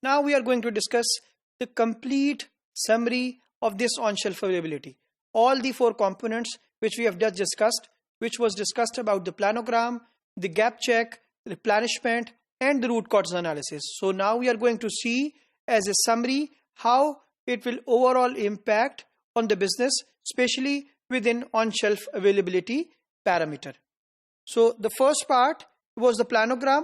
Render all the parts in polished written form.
Now we are going to discuss the complete summary of this on-shelf availability. All the four components which we have just discussed, which was discussed about the planogram, the gap check, replenishment, and the root cause analysis. So now we are going to see as a summary how it will overall impact on the business, especially within on-shelf availability parameter. So the first part was the planogram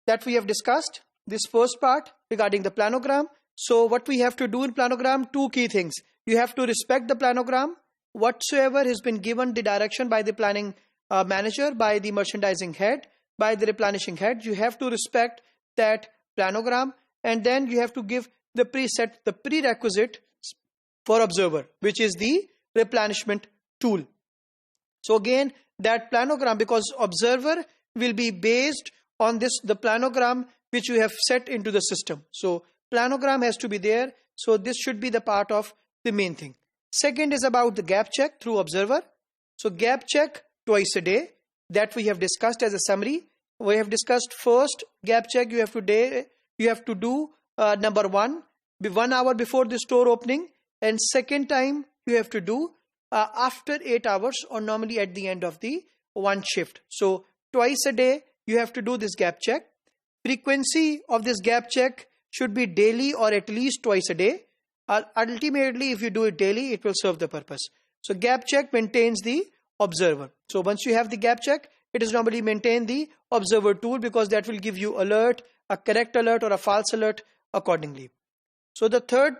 that we have discussed. This first part regarding the planogram. So what we have to do in planogram, two key things. You have to respect the planogram. Whatsoever has been given the direction by the planning manager, by the merchandising head, by the replenishing head, you have to respect that planogram, and then you have to give the prerequisite for observer, which is the replenishment tool. So again, that planogram, because observer will be based on the planogram which you have set into the system. So planogram has to be there. So this should be the part of the main thing. Second is about the gap check through observer. So gap check twice a day, that we have discussed as a summary. We have discussed first gap check you have to do number 1 hour before the store opening, and second time you have to do after 8 hours, or normally at the end of the one shift. So twice a day you have to do this gap check. Frequency of this gap check should be daily or at least twice a day. Ultimately, if you do it daily, it will serve the purpose. So gap check maintains the observer. So once you have the gap check, it is normally maintain the observer tool, because that will give you alert, a correct alert or a false alert accordingly. So the third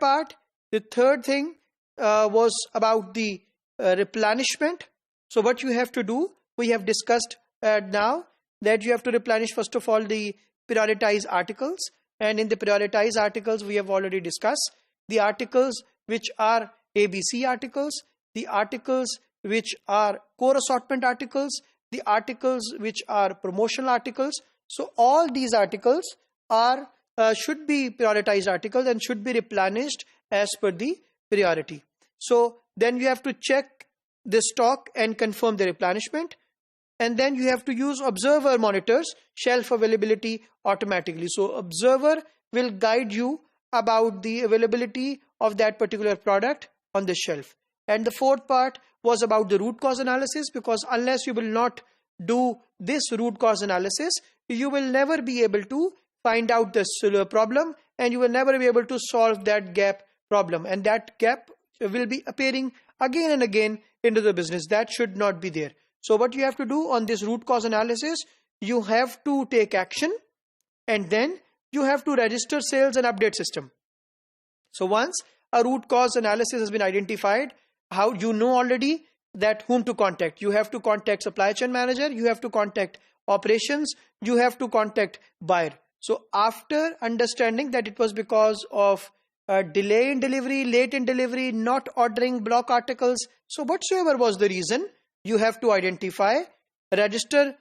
thing was about the replenishment. So what you have to do, we have discussed now, that you have to replenish first of all the prioritized articles, and in the prioritized articles we have already discussed the articles which are ABC articles, the articles which are core assortment articles, the articles which are promotional articles. So all these articles are should be prioritized articles and should be replenished as per the priority. So then you have to check the stock and confirm the replenishment, and then you have to use observer monitors shelf availability automatically. So observer will guide you about the availability of that particular product on the shelf. And the fourth part was about the root cause analysis, because unless you will not do this root cause analysis, you will never be able to find out the problem, and you will never be able to solve that gap problem, and that gap will be appearing again and again into the business. That should not be there. So what you have to do on this root cause analysis, you have to take action, and then you have to register sales and update system. So once a root cause analysis has been identified, how you know already that whom to contact. You have to contact supply chain manager, you have to contact operations, you have to contact buyer. So after understanding that it was because of delay in delivery, late in delivery, not ordering block articles, so whatsoever was the reason, you have to identify, register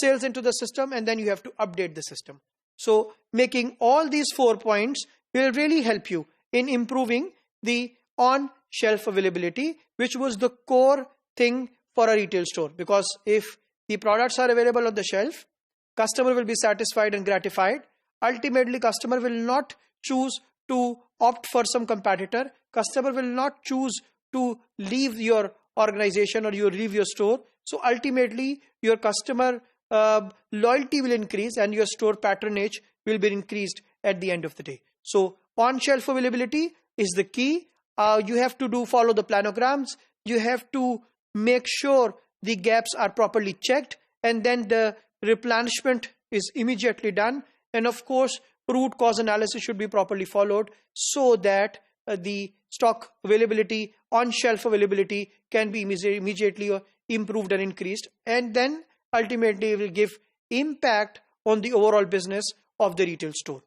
sales into the system, and then you have to update the system. So making all these 4 points will really help you in improving the on-shelf availability, which was the core thing for a retail store. Because if the products are available on the shelf, customer will be satisfied and gratified. Ultimately, customer will not choose to opt for some competitor. Customer will not choose to leave your organization or you leave your store. So ultimately, your customer loyalty will increase and your store patronage will be increased at the end of the day. So on-shelf availability is the key. You have to follow the planograms. You have to make sure the gaps are properly checked, and then the replenishment is immediately done. And of course, root cause analysis should be properly followed, so that the stock availability, on-shelf availability can be immediately improved and increased, and then ultimately will give impact on the overall business of the retail store.